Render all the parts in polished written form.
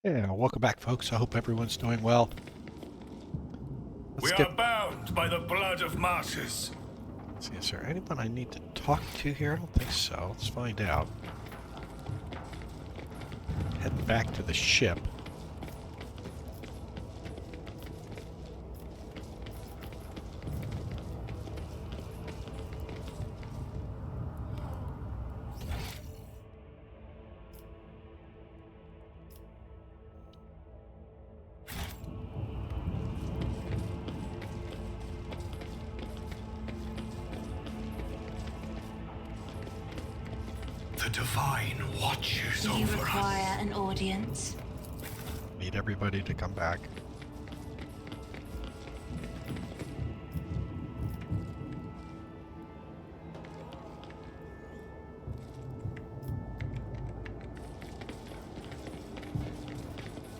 Yeah, welcome back, folks. I hope everyone's doing well. We are bound by the blood of martyrs. Let's see, is there anyone I need to talk to here? I don't think so. Let's find out. Head back to the ship. The divine watches Do you over require us. an audience? Need everybody to come back.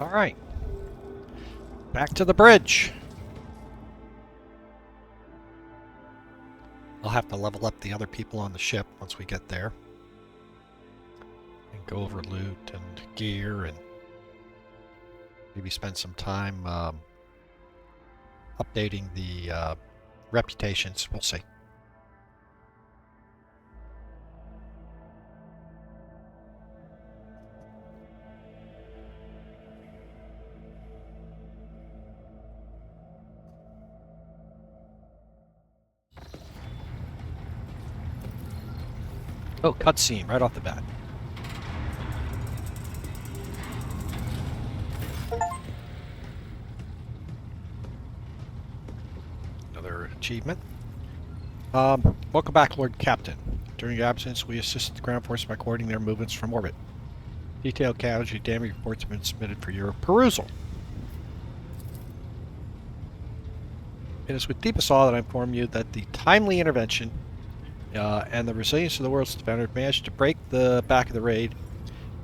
All right. Back to the bridge. I'll have to level up the other people on the ship once we get there. And go over loot and gear and maybe spend some time updating the reputations. We'll see. Oh, cutscene right off the bat. Another achievement. Welcome back, Lord Captain. During your absence, we assisted the ground force by coordinating their movements from orbit. Detailed casualty damage reports have been submitted for your perusal. It is with deepest awe that I inform you that the timely intervention and the resilience of the world's defender managed to break the back of the raid,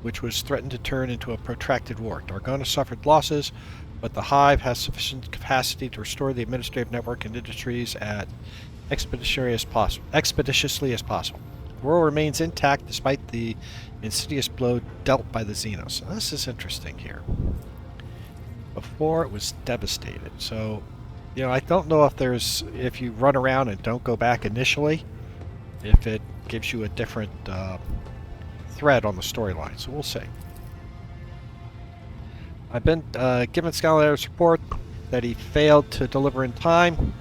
which was threatened to turn into a protracted war. Dargona suffered losses, but the Hive has sufficient capacity to restore the administrative network and industries as expeditiously as possible. The world remains intact despite the insidious blow dealt by the Xenos. So this is interesting here. Before it was devastated. So, I don't know if you run around and don't go back initially, if it gives you a different thread on the storyline. So we'll see. I've been given Skylander's report that he failed to deliver in time.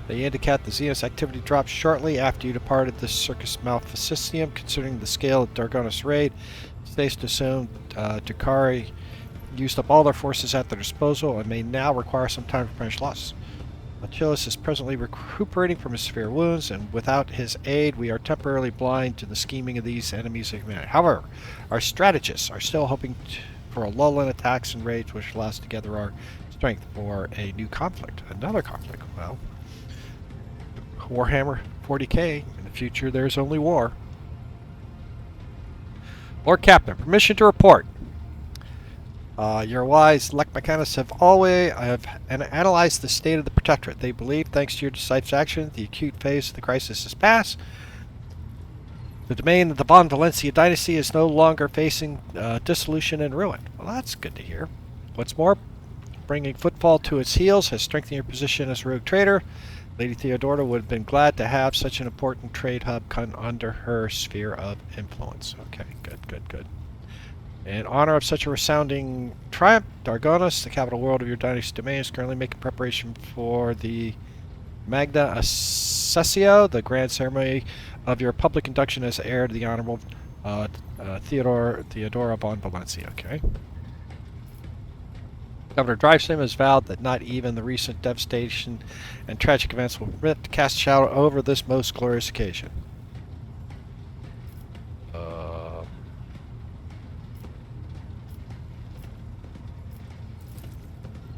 They indicate the Xenos activity dropped shortly after you departed the Circus Malficentium. Considering the scale of Dargona's raid, it's safe to assume Drakari used up all their forces at their disposal and may now require some time to replenish losses. Achilles is presently recuperating from his severe wounds, and without his aid, we are temporarily blind to the scheming of these enemies of humanity. However, our strategists are still hoping for a lull in attacks and raids, which allows us to gather our strength for a new conflict. Another conflict. Well, Warhammer 40K. In the future, there's only war. Lord Captain, permission to report. Your wise Lek mechanics have analyzed the state of the Protectorate. They believe, thanks to your decisive action, the acute phase of the crisis has passed. The domain of the Von Valencia dynasty is no longer facing dissolution and ruin. Well, that's good to hear. What's more, bringing Footfall to its heels has strengthened your position as a rogue trader. Lady Theodora would have been glad to have such an important trade hub come under her sphere of influence. Okay, good. In honor of such a resounding triumph, Dargonis, the capital world of your dynasty's domain, is currently making preparation for the Magna Accessio, the grand ceremony of your public induction as heir to the Honorable Theodora von Valencia. Okay. Governor Drivestem has vowed that not even the recent devastation and tragic events will permit to cast a shadow over this most glorious occasion.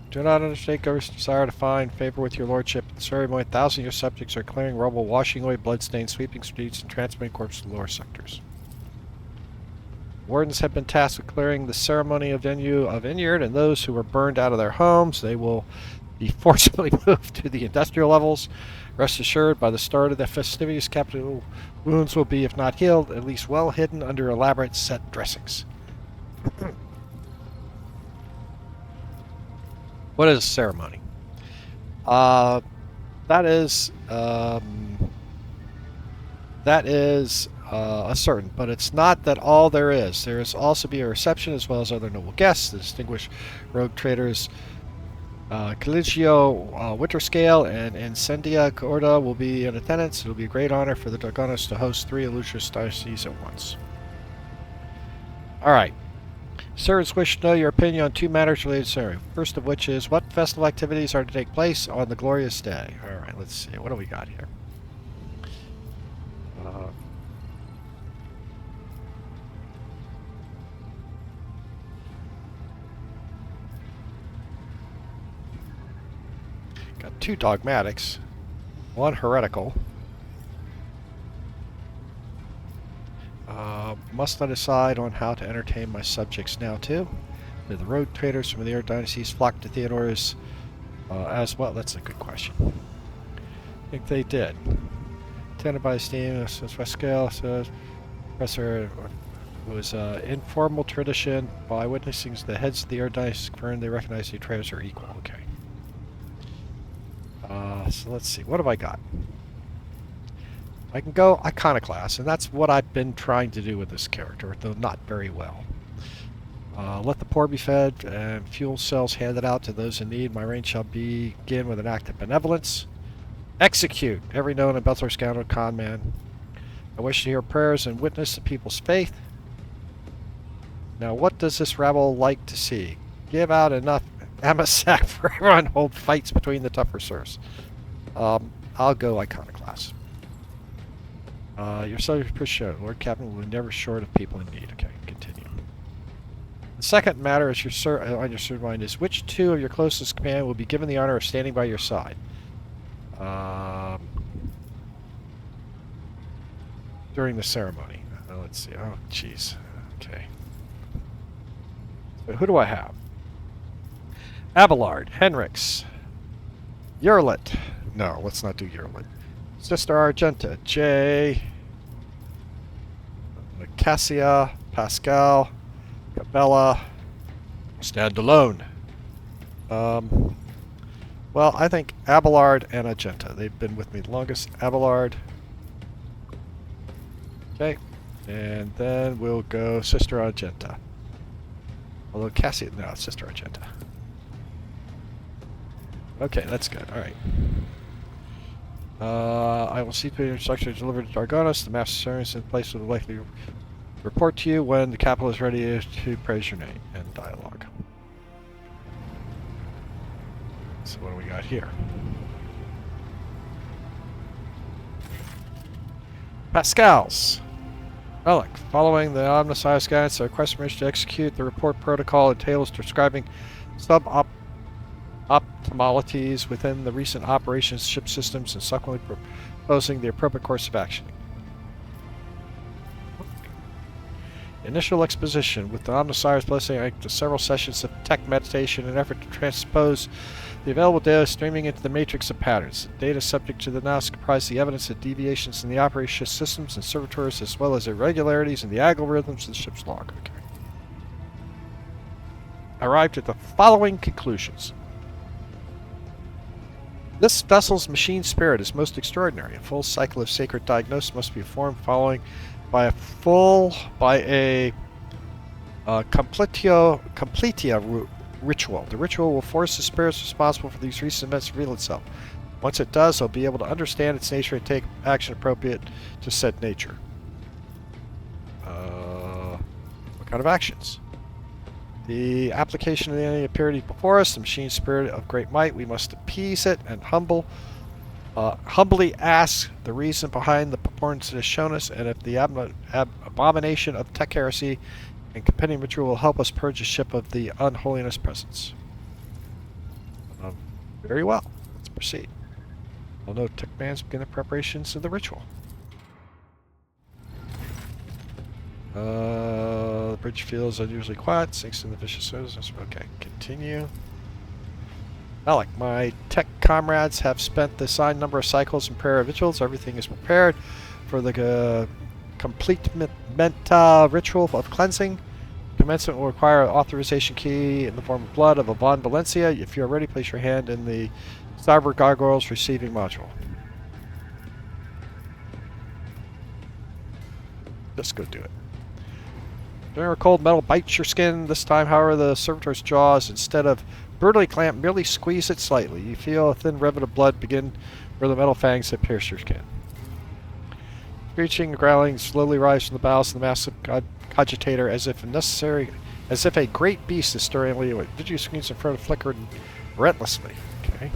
Do not undertake Governor's desire to find favor with your lordship. At the ceremony, thousands of your subjects are clearing rubble, washing away bloodstains, sweeping streets, and transporting corpses to lower sectors. Wardens have been tasked with clearing the ceremony of venue of Inyard, and those who were burned out of their homes, they will be forcibly moved to the industrial levels. Rest assured, by the start of the festivities, capital wounds will be, if not healed, at least well hidden under elaborate set dressings. What is a ceremony? That is a certain, but it's not that all there is. There is also be a reception as well as other noble guests. The distinguished rogue traders Caligio Winterscale and Incendia Corda will be in attendance. It will be a great honor for the Dragonis to host 3 illustrious dioceses at once. Alright. Sirs wish to know your opinion on 2 matters related to ceremony. First of which is, what festival activities are to take place on the glorious day? Alright, let's see. What do we got here? Got 2 dogmatics, 1 heretical. Must I decide on how to entertain my subjects now too? Did the road traders from the other dynasties flock to Theodore's as well? That's a good question. I think they did. Attended by esteemed Pascal, Professor was informal tradition. By witnessing the heads of the other dynasties confirmed they recognize the traders are equal. Okay. So let's see. What have I got? I can go Iconoclast, and that's what I've been trying to do with this character, though not very well. Let the poor be fed, and fuel cells handed out to those in need. My reign shall begin with an act of benevolence. Execute every known and Bethler scoundrel con man. I wish to hear prayers and witness the people's faith. Now, what does this rabble like to see? Give out enough Amasac for everyone to hold fights between the tougher serfs. I'll go Iconoclast. Your subject per show. Lord Captain will be never short of people in need. Okay, continue. The second matter is on your third mind is which 2 of your closest command will be given the honor of standing by your side. During the ceremony. Let's see. Oh, jeez. Okay. So who do I have? Abelard, Henrix, Yerlet. No, let's not do Yerlet. Sister Argenta, Jay, Cassia, Pascal, Cabela, stand alone. Well, I think Abelard and Argenta. They've been with me the longest. Abelard. Okay. And then we'll go Sister Argenta. Although Cassia, no, it's Sister Argenta. Okay, that's good. Alright. I will see to your instructions delivered to Dargonis. The master servants in place will likely report to you when the capital is ready to praise your name. End dialogue. So what do we got here? Pascal's. Relic. Following the Omniscience guidance, I request permission to execute the report protocol and tables describing optimalities within the recent operations ship systems and subsequently proposing the appropriate course of action. Initial exposition. With the Omniscience blessing, I to several sessions of tech meditation in an effort to transpose the available data streaming into the matrix of patterns. The data subject to the analysis comprise the evidence of deviations in the operation systems and servitors as well as irregularities in the algorithms of the ship's log. Okay. I arrived at the following conclusions. This vessel's machine spirit is most extraordinary. A full cycle of sacred diagnosis must be performed following by a completia ritual. The ritual will force the spirits responsible for these recent events to reveal itself. Once it does, they'll be able to understand its nature and take action appropriate to said nature. What kind of actions? The application of the enemy appeared before us, the machine spirit of great might. We must appease it and humbly ask the reason behind the purportance it has shown us, and if the abomination of tech heresy and companion ritual will help us purge the ship of the unholiness presence. Very well. Let's proceed. I'll note tech bands begin the preparations of the ritual. The bridge feels unusually quiet, sinks in the vicious surface. Okay, continue. Alec, my tech comrades have spent the assigned number of cycles in prayer rituals. Everything is prepared for the complete ritual of cleansing. Commencement will require an authorization key in the form of blood of a Von Valencia. If you are ready, place your hand in the Cyber Gargoyles receiving module. Just go do it. During a cold metal bites your skin. This time, however, the servitor's jaws, instead of brutally clamped, merely squeeze it slightly. You feel a thin rivet of blood begin where the metal fangs have pierced your skin. Screeching and growling slowly rise from the bowels of the massive cogitator as if a great beast is stirring liquid. Digital screens in front of flickered relentlessly. Okay.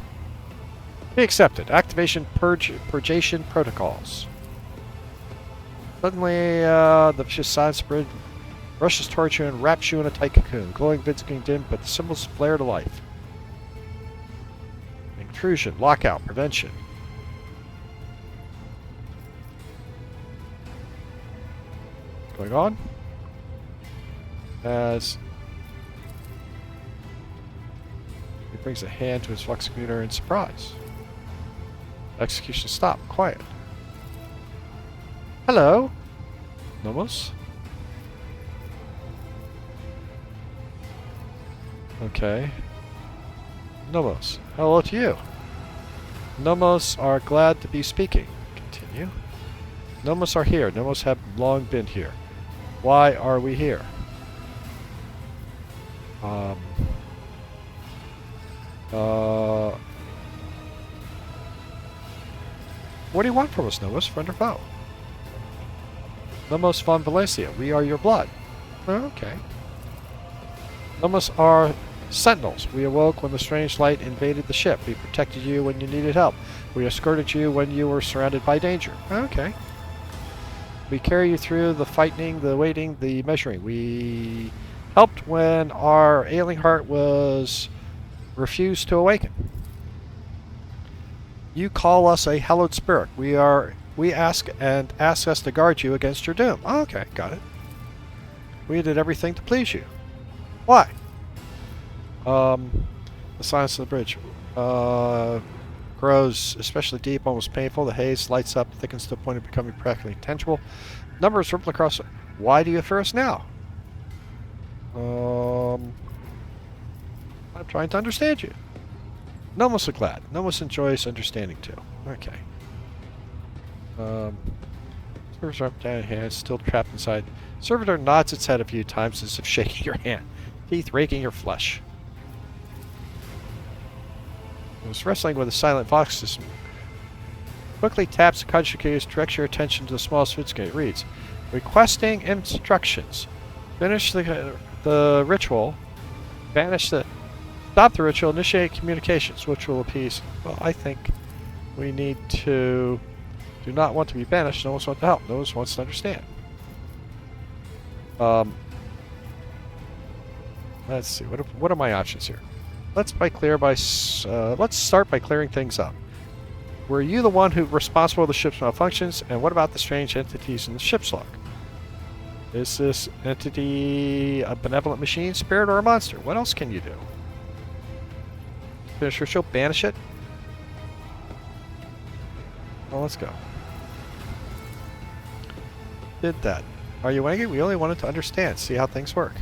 Be accepted. Activation purgation protocols. Suddenly, the vicious silence spread rushes towards you and wraps you in a tight cocoon. Glowing vids getting dim, but the symbols flare to life. Intrusion, lockout, prevention. What's going on? As he brings a hand to his flux computer in surprise. Execution stop. Quiet. Hello? Nomos? Okay. Nomos. Hello to you. Nomos are glad to be speaking. Continue. Nomos are here. Nomos have long been here. Why are we here? What do you want from us, Nomos? Friend or foe? Nomos von Valencia, we are your blood. Oh, okay. Nomos are sentinels. We awoke when the strange light invaded the ship. We protected you when you needed help. We escorted you when you were surrounded by danger. Okay. We carry you through the fighting, the waiting, the measuring. We helped when our ailing heart was refused to awaken. You call us a hallowed spirit. We ask us to guard you against your doom. Oh, okay, got it. We did everything to please you. Why? The silence of the bridge grows especially deep, almost painful. The haze lights up, thickens to the point of becoming practically intangible. Numbers ripple across. Why do you fear us now? I'm trying to understand you. Nomos are glad. Nomos enjoys understanding too. Okay. Servitor up down hands, still trapped inside. Servitor nods its head a few times as if shaking your hand, teeth raking your flesh. It was wrestling with a silent vox system. Quickly taps the conjugator, directs your attention to the small switch gate. It reads, requesting instructions. Finish the ritual. Stop the ritual. Initiate communications, which will appease. Well, I think we need to. Do not want to be banished. No one wants to help. No one wants to understand. Let's see. What are my options here? Let's start by clearing things up. Were you the one who responsible for the ship's malfunctions? And what about the strange entities in the ship's log? Is this entity a benevolent machine, spirit, or a monster? What else can you do? Finish your show. Banish it. Well, let's go. Did that. Are you angry? We only wanted to understand, see how things work.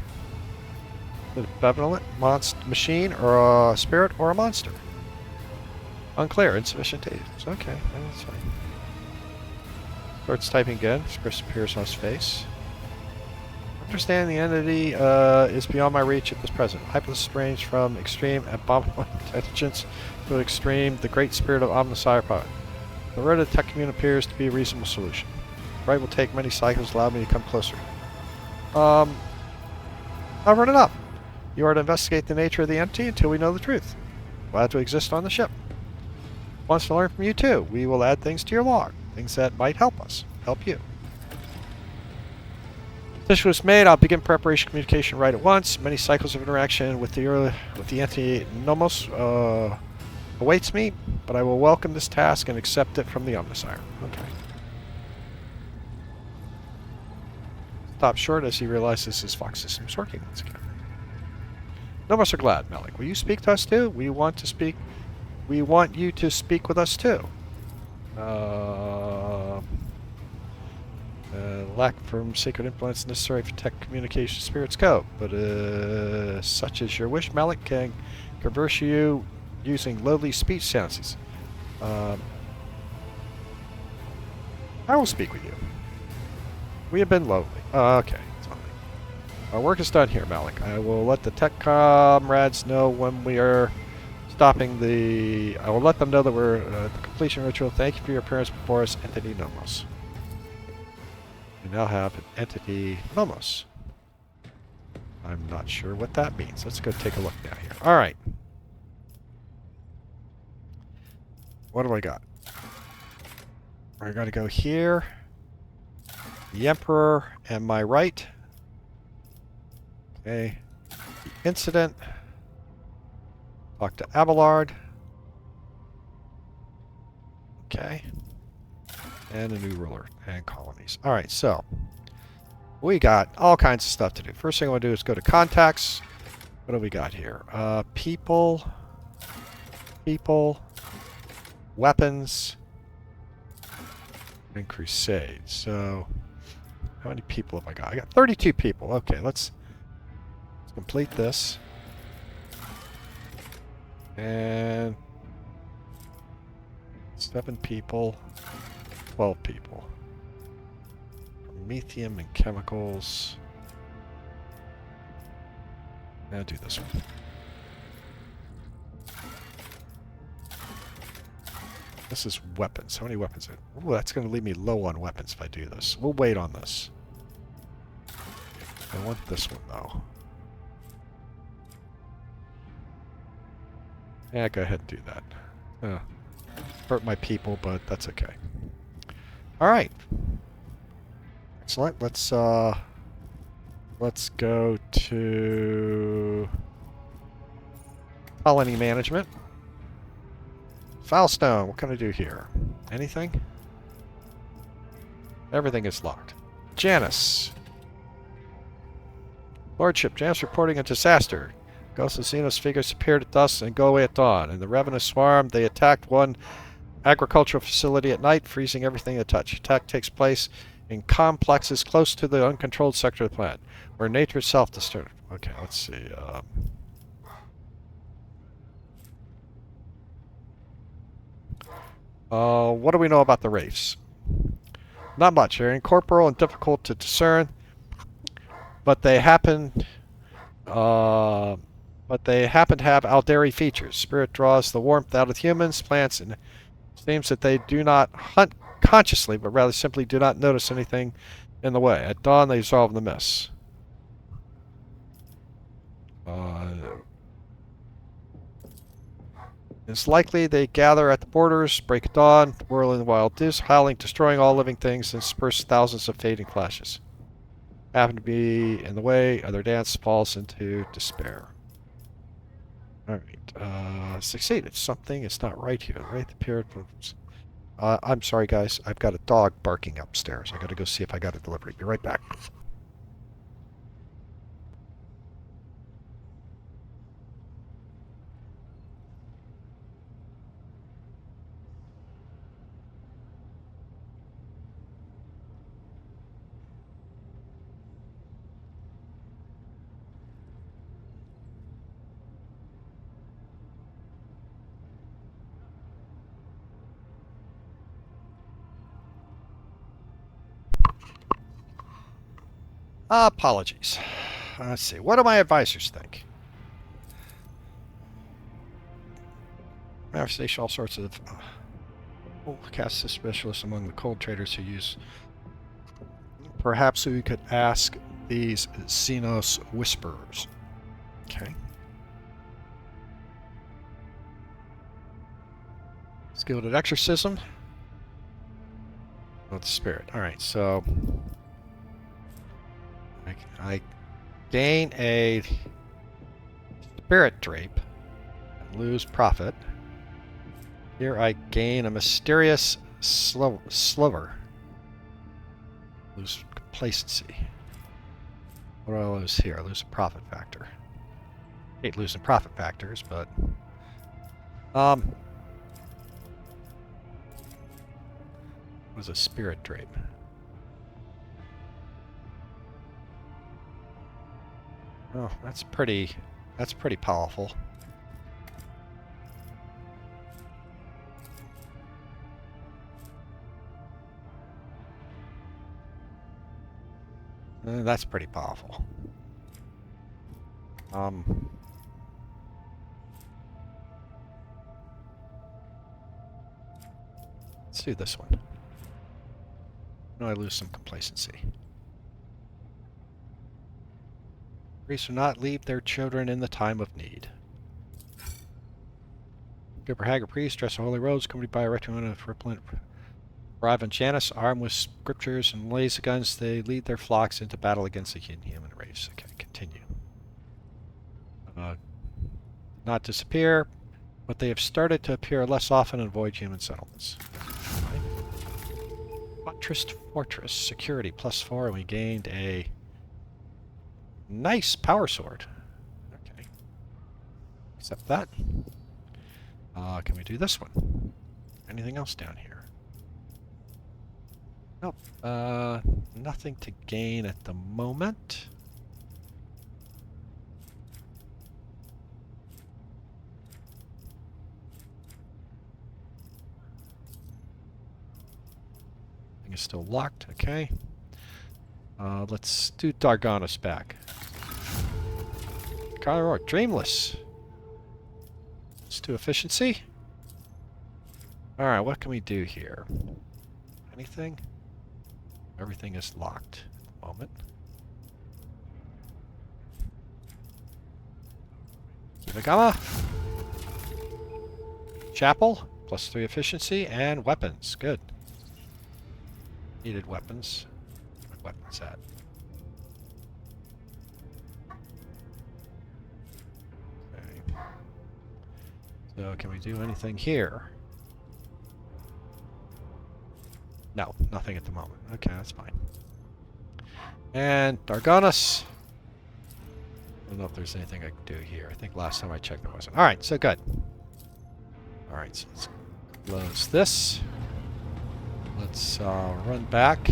The benevolent machine, or a spirit, or a monster? Unclear. Insufficient data. Okay, that's fine. Starts typing again. Expression appears on his face. Understanding the entity is beyond my reach at this present. Hypothesis range from extreme abominable intelligence to extreme the great spirit of Omnisire power. The road of the tech commune appears to be a reasonable solution. Right will take many cycles to allow me to come closer. I'll run it up. You are to investigate the nature of the entity until we know the truth. Glad to exist on the ship. Wants to learn from you too. We will add things to your log. Things that might help us. Help you. Decision was made. I'll begin preparation communication right at once. Many cycles of interaction with the entity Nomos awaits me, but I will welcome this task and accept it from the Omnisire. Okay. Stop short as he realizes his Fox system is working once again. Nomos are glad, Malik. Will you speak to us too? We want to speak. We want you to speak with us too. lack from sacred influence necessary for tech communication spirits go. But such as your wish, Malik can converse you using lowly speech sounds. I will speak with you. We have been lowly. Okay. It's fine. Our work is done here, Malik. I will let the tech comrades know when we are stopping the... I will let them know that we're at the completion ritual. Thank you for your appearance before us, Entity Nomos. We now have an Entity Nomos. I'm not sure what that means. Let's go take a look now here. Alright. What do I got? I gotta go here. The Emperor and my right. Okay. The incident. Talk to Abelard. Okay. And a new ruler and colonies. Alright, so we got all kinds of stuff to do. First thing I want to do is go to contacts. What do we got here? People, weapons, and crusade. So how many people have I got? I got 32 people. Okay, let's complete this. And 7 people, 12 people. Promethium and chemicals. I'll do this one. This is weapons. How many weapons? Ooh, that's going to leave me low on weapons if I do this. We'll wait on this. I want this one, though. Yeah, go ahead and do that. Hurt my people, but that's okay. Alright. Excellent. Let's go to colony management. Foulstone, what can I do here? Anything? Everything is locked. Janus. Lordship, Janus reporting a disaster. Ghosts of Xenos figures appeared at dusk and go away at dawn. In the ravenous swarm, they attacked one agricultural facility at night, freezing everything they touch. Attack takes place in complexes close to the uncontrolled sector of the planet, where nature is self-destructive. Okay, let's see. What do we know about the wraiths? Not much. They're incorporeal and difficult to discern, but they happen to have Alderi features. Spirit draws the warmth out of humans, plants, and it seems that they do not hunt consciously, but rather simply do not notice anything in the way. At dawn, they dissolve the mist. It's likely they gather at the borders, break at dawn, whirling the wild disc, howling, destroying all living things, and disperse thousands of fading flashes. Happen to be in the way, other dance falls into despair. Alright, succeeded. Something is not right here. Right, the period. I'm sorry, guys. I've got a dog barking upstairs. I gotta go see if I got a delivery. Be right back. Apologies. Let's see. What do my advisors think? Manifestation, all sorts of cast suspicious among the cold traders who use. Perhaps we could ask these Xenos whisperers. Okay. Skilled at exorcism. Oh, the spirit. Alright, so I gain a spirit drape and lose profit. Here I gain a mysterious sliver. Lose complacency. What do I lose here? I lose a profit factor. Hate losing profit factors, but what is a spirit drape? Oh, that's pretty powerful. That's pretty powerful. Let's do this one. No, I lose some complacency. Priests will not leave their children in the time of need. Gipper Haggard priests dress in holy robes, accompanied by a retinue of repellent. Arrive on Janus, armed with scriptures and laser guns, they lead their flocks into battle against the inhuman race. Okay, continue. Not disappear, but they have started to appear less often and avoid human settlements. Buttressed Fortress, security +4, and we gained a nice power sword. Okay. Accept that. Can we do this one? Anything else down here? Nope. Nothing to gain at the moment. Thing is still locked. Okay. Let's do Dargonis back. Carl Dreamless. Let's do efficiency. Alright, what can we do here? Anything? Everything is locked at the moment. Kibagama. Chapel. +3 efficiency and weapons. Good. Needed weapons. What weapons at? Okay. So can we do anything here? No, nothing at the moment. Okay, that's fine. And Dargonis. I don't know if there's anything I can do here. I think last time I checked there wasn't. Alright, so good. Alright, so let's close this. Let's run back.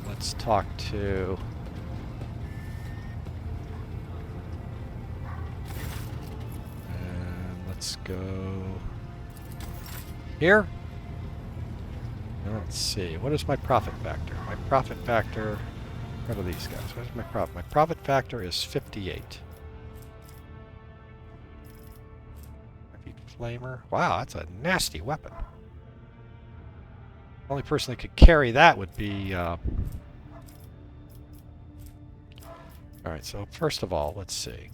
Let's talk to... And let's go... here. Let's see. What is my profit factor? My profit factor... What are these guys? What is my profit? My profit factor is 58. Flamer. Wow, that's a nasty weapon. The only person that could carry that would be... Alright, so first of all, let's see.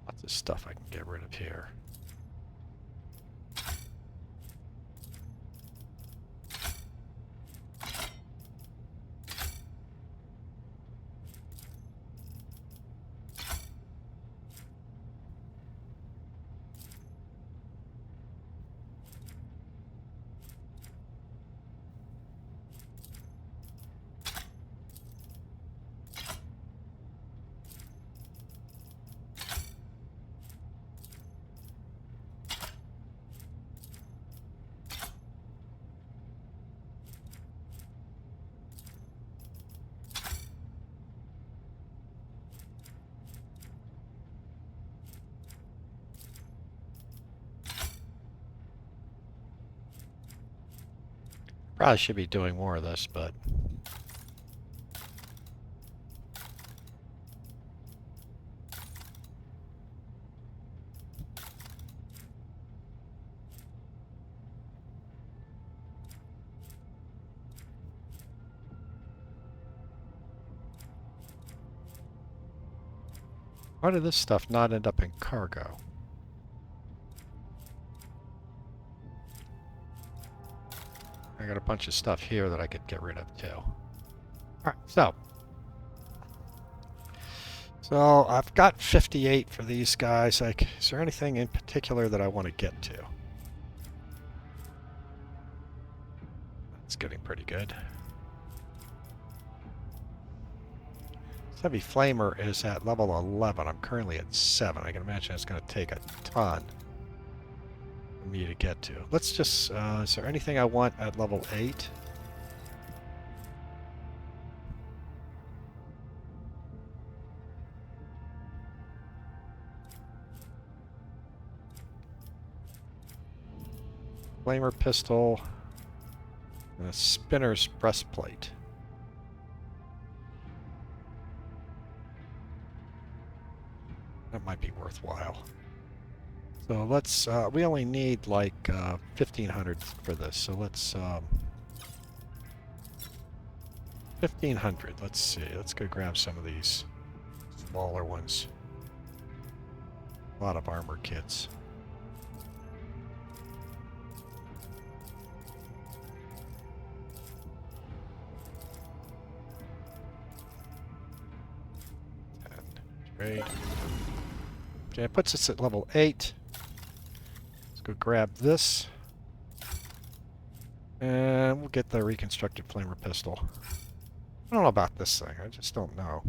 Lots of stuff I can get rid of here. Probably should be doing more of this, but... Why did this stuff not end up in cargo? I got a bunch of stuff here that I could get rid of too. Alright, so. So I've got 58 for these guys. Like, is there anything in particular that I want to get to? That's getting pretty good. Heavy Flamer is at level 11. I'm currently at 7. I can imagine it's going to take a ton for me to get to. Let's just... is there anything I want at level 8? Flamer pistol. And a spinner's breastplate. That might be worthwhile. So let's, we only need like 1,500 for this, so let's, 1,500, let's see, let's go grab some of these smaller ones. A lot of armor kits. Trade. Okay, it puts us at level 8. Let's go grab this. And we'll get the reconstructed flamer pistol. I don't know about this thing. I just don't know.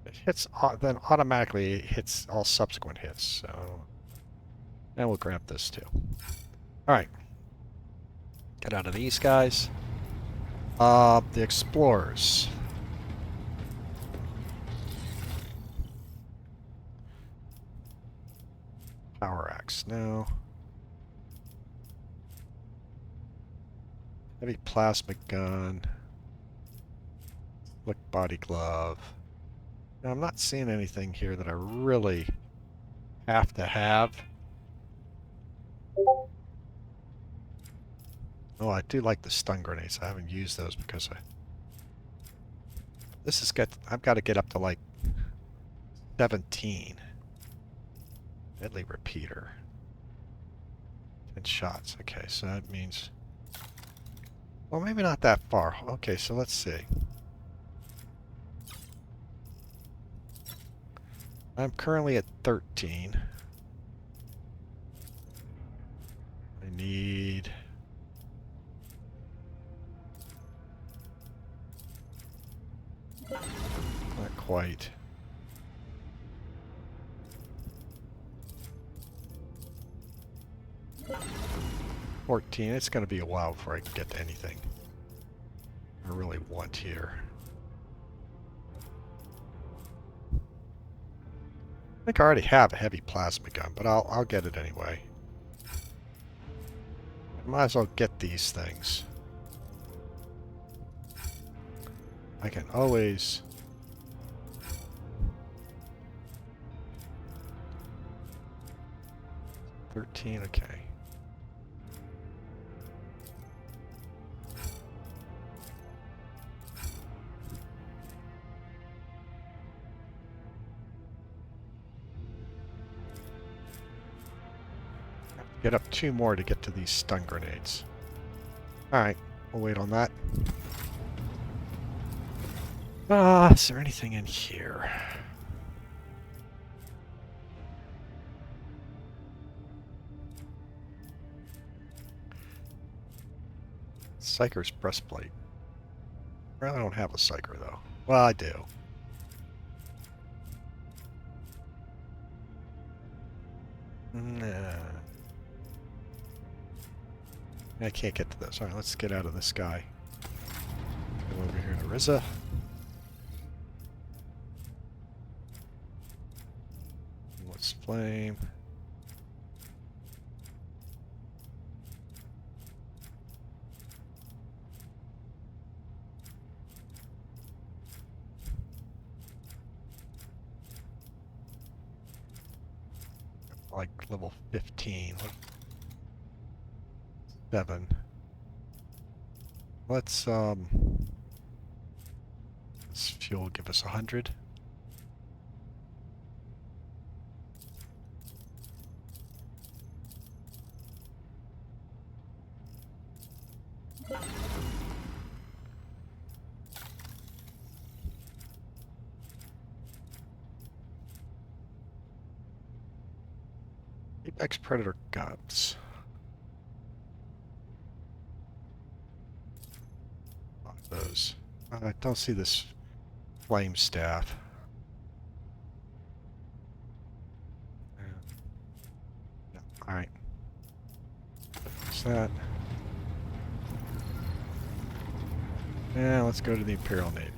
It hits, then automatically it hits all subsequent hits. So, and we'll grab this too. All right. Get out of these guys. The explorers. Power axe. No. Heavy plasma gun. Slick body glove. Now, I'm not seeing anything here that I really have to have. Oh, I do like the stun grenades. I haven't used those because this is I've got to get up to like 17. Deadly repeater. 10 shots. Okay, so that means... Well, maybe not that far. Okay, so let's see. I'm currently at 13. I need... Not quite. 14. It's going to be a while before I can get to anything I really want here. I think I already have a heavy plasma gun, but I'll get it anyway. I might as well get these things. I can always... $13, okay. Get up 2 more to get to these stun grenades. Alright, we'll wait on that. Is there anything in here? Psyker's breastplate. Well, I don't have a Psyker though. Well, I do. Nah. I can't get to this. Alright, let's get out of this guy. Go over here to Rizza. Let's flame. Like level 15. 7. Let's this fuel give us 100. Apex Predator guns. Those. I don't see this flame staff. Yeah. Alright. What's that? Yeah, let's go to the Imperial Navy.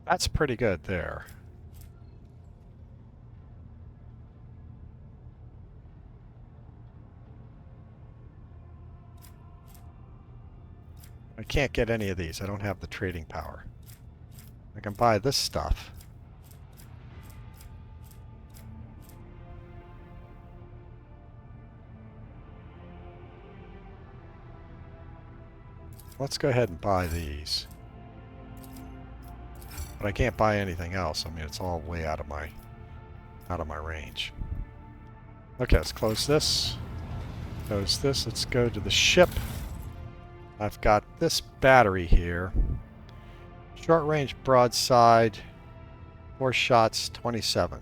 That's pretty good there. I can't get any of these. I don't have the trading power. I can buy this stuff. Let's go ahead and buy these. But I can't buy anything else. I mean, it's all way out of my range. Okay, let's close this. Close this. Let's go to the ship. I've got this battery here. Short range broadside. 4 shots, 27.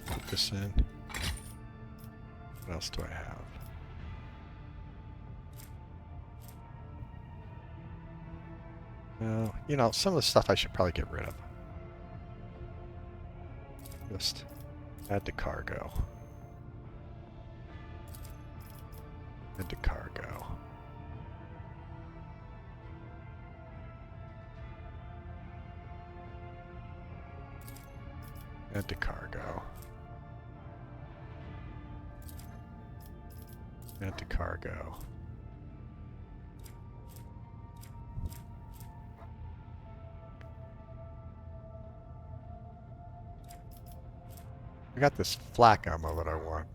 Put this in. What else do I have? Well, you know, some of the stuff I should probably get rid of. Just add to cargo. Add to cargo. Add to cargo. Add to cargo. I got this flak ammo that I want.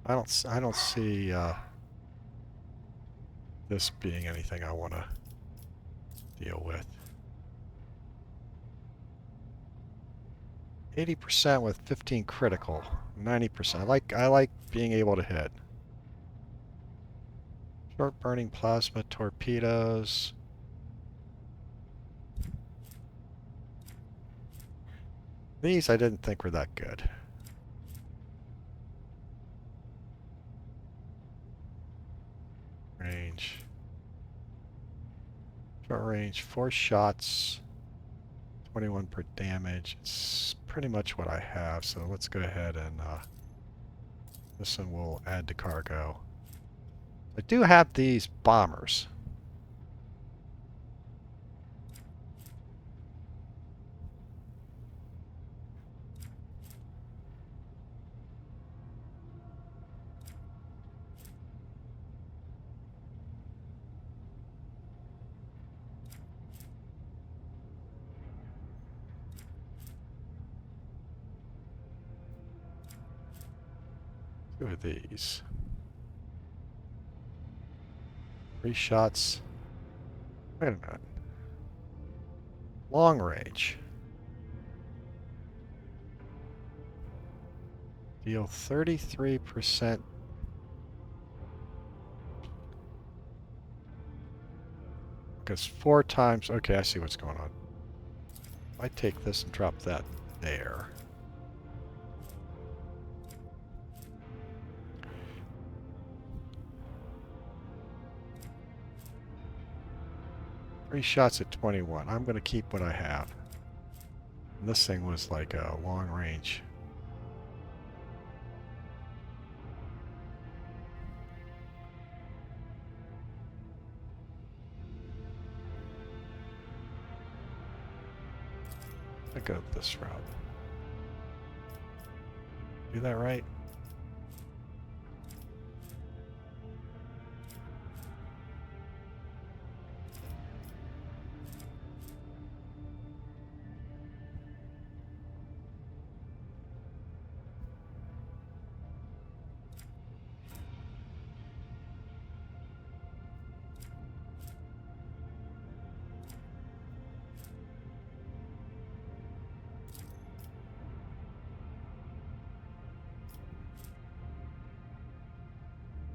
I don't see this being anything I want to deal with. 80% with 15 critical, 90%. I like being able to hit. Short burning plasma torpedoes. These I didn't think were that good. Range. Short range, 4 shots, 21 per damage. It's pretty much what I have, so let's go ahead and this one will add to cargo. I do have these bombers. Who are these? 3 shots. Wait a minute. Long range. Deal 33%. Because 4 times... Okay, I see what's going on. If I take this and drop that there... 3 shots at 21. I'm going to keep what I have. And this thing was like a long range. I go this route. Do that right?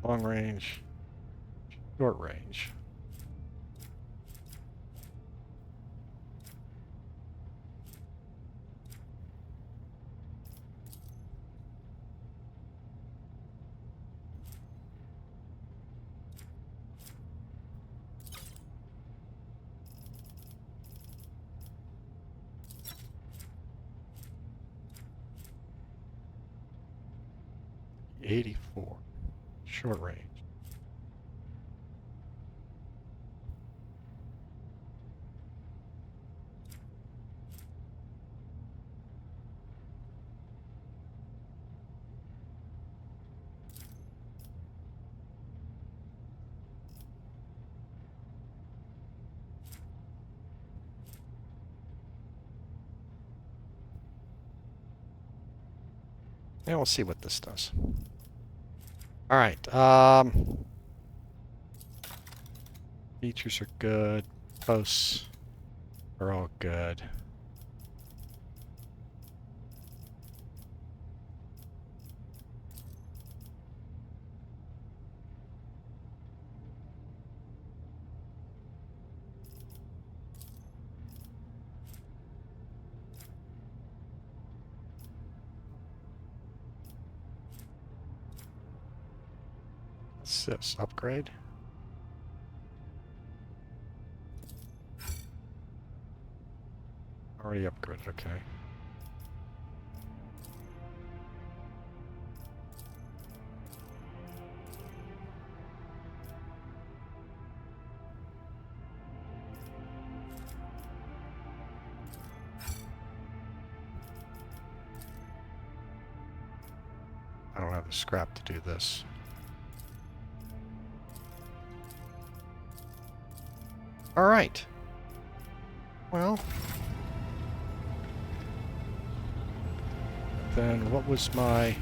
Long range. Short range. .84. Short range. And we'll see what this does. All right. Features are good. Posts are all good. What's this? Upgrade? Already upgraded, okay. I don't have the scrap to do this. All right. Well, then what was my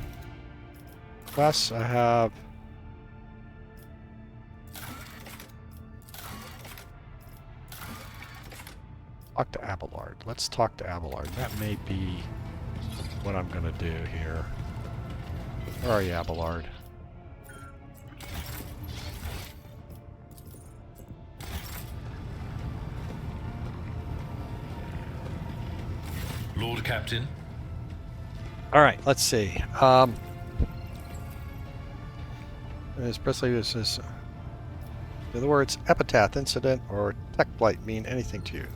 quest? I have talk to Abelard. Let's talk to Abelard. That may be what I'm gonna do here. Where are you, Abelard? Lord Captain. All right, let's see. As Presley says, do the words epitaph, incident, or tech blight mean anything to you?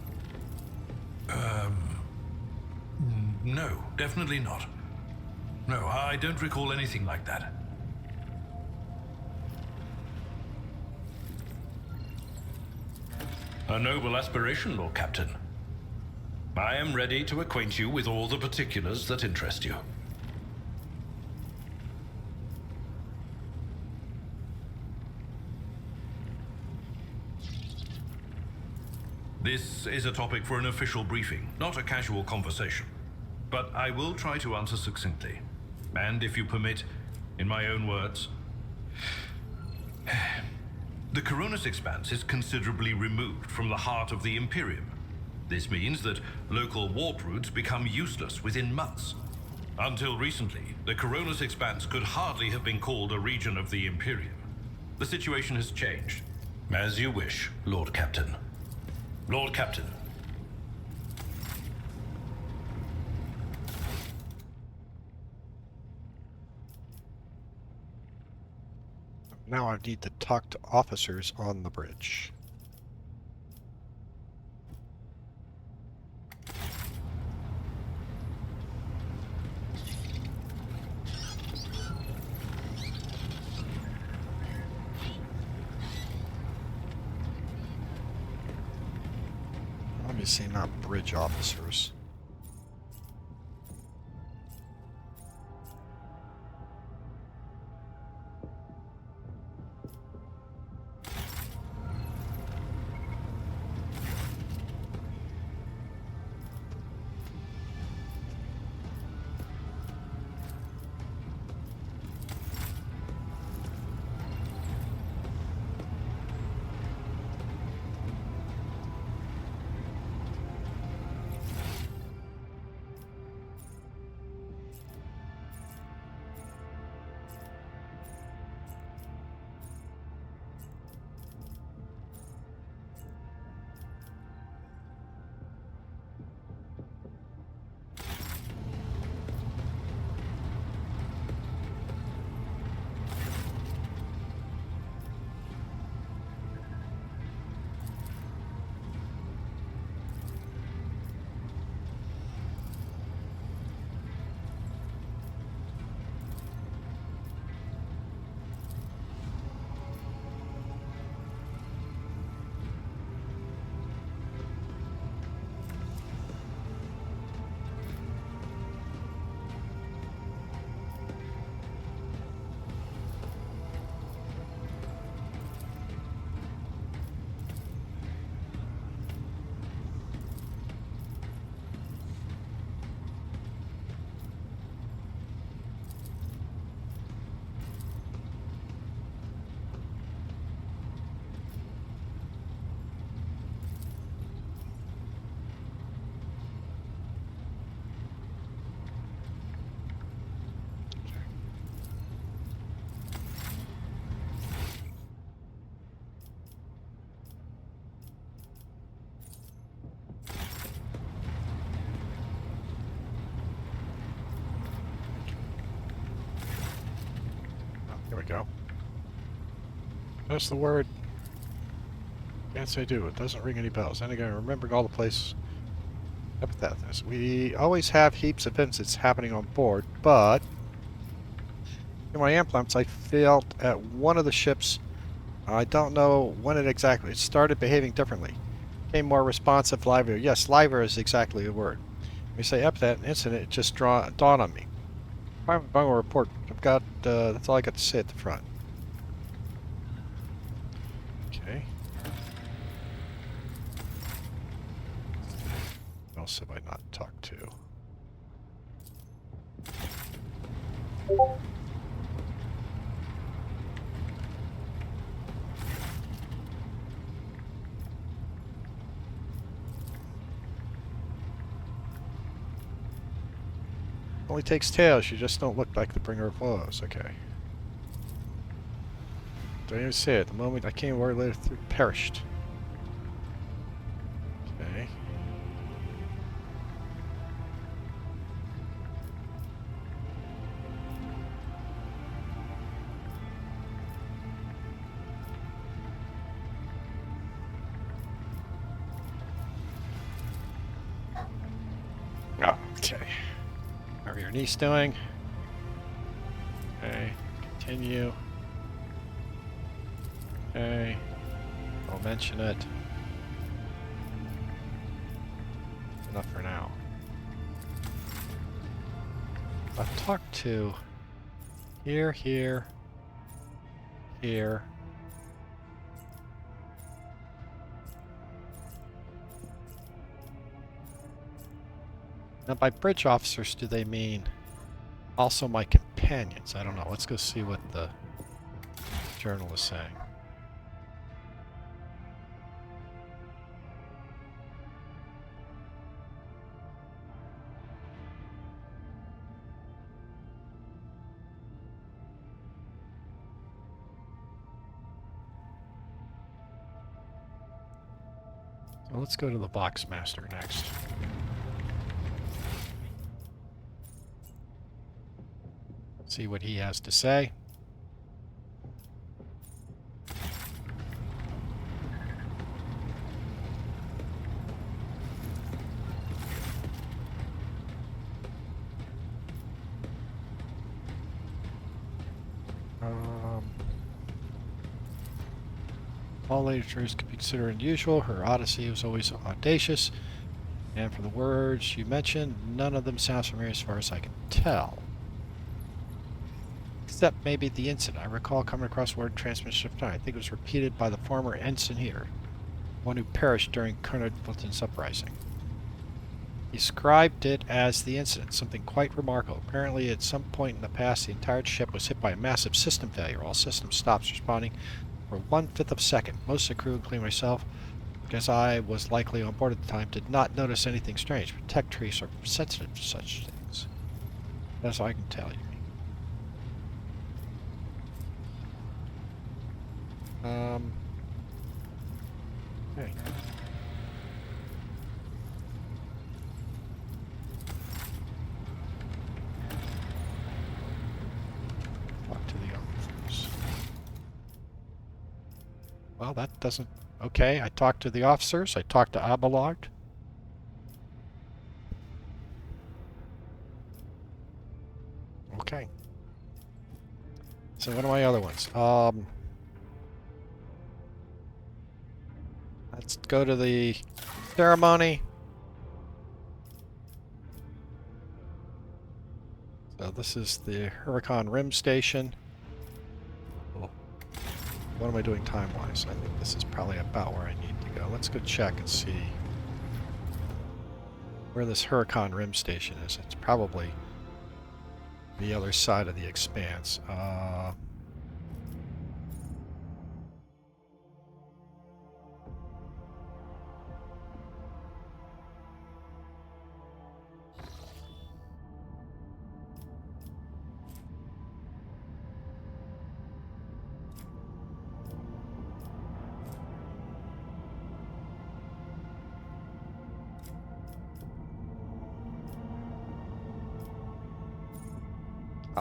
No, definitely not. No, I don't recall anything like that. A noble aspiration, Lord Captain. I am ready to acquaint you with all the particulars that interest you. This is a topic for an official briefing, not a casual conversation. But I will try to answer succinctly. And if you permit, in my own words, the Colonies expanse is considerably removed from the heart of the Imperium. This means that local warp routes become useless within months. Until recently, the Colonies expanse could hardly have been called a region of the Imperium. The situation has changed. As you wish, Lord Captain. Lord Captain. Now I need to talk to officers on the bridge. Let me see, not bridge officers. go. That's the word. Can't say do. It doesn't ring any bells. Then again, remembering all the places. Epithets. We always have heaps of incidents happening on board, but in my amp I failed at one of the ships. I don't know when it started behaving differently. Became more responsive, livelier. Yes, livelier is exactly the word. When you say epithet incident, it just dawned on me. Private bungle report. I've got, that's all I got to say at the front. Okay. Who else have I not talked to? Only takes tails. You just don't look like the bringer of woes. Okay. Don't even say it. The moment I came word later through perished. Okay. Oh, okay. How are your niece doing? Okay. Continue. Okay. I'll mention it. Enough for now. I've talked to here. Now by bridge officers do they mean also my companions? I don't know. Let's go see what the journal is saying. So let's go to the box master next. See what he has to say. All literatures could be considered unusual. Her odyssey was always audacious. And for the words you mentioned, none of them sounds familiar as far as I can tell. Except maybe the incident. I recall coming across word transmission of time. I think it was repeated by the former ensign here, one who perished during Colonel Fulton's uprising. He described it as the incident, something quite remarkable. Apparently, at some point in the past, the entire ship was hit by a massive system failure. All systems stopped responding for 1/5 of a second. Most of the crew, including myself, because I was likely on board at the time, did not notice anything strange. But tech trees are sensitive to such things. That's all I can tell you. Okay. Talk to the officers. Well, that doesn't... Okay, I talked to the officers. I talked to Abelard. Okay. So what are my other ones? Let's go to the ceremony. So this is the Huracan Rim Station. Oh. What am I doing time-wise? I think this is probably about where I need to go. Let's go check and see where this Huracan Rim Station is. It's probably the other side of the expanse. Oh,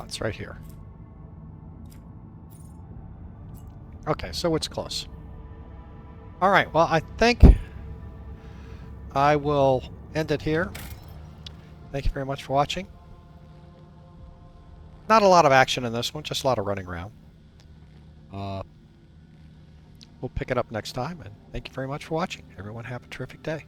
it's right here. Okay, so it's close. All right, well, I think I will end it here. Thank you very much for watching. Not a lot of action in this one, just a lot of running around. We'll pick it up next time, and thank you very much for watching. Everyone have a terrific day.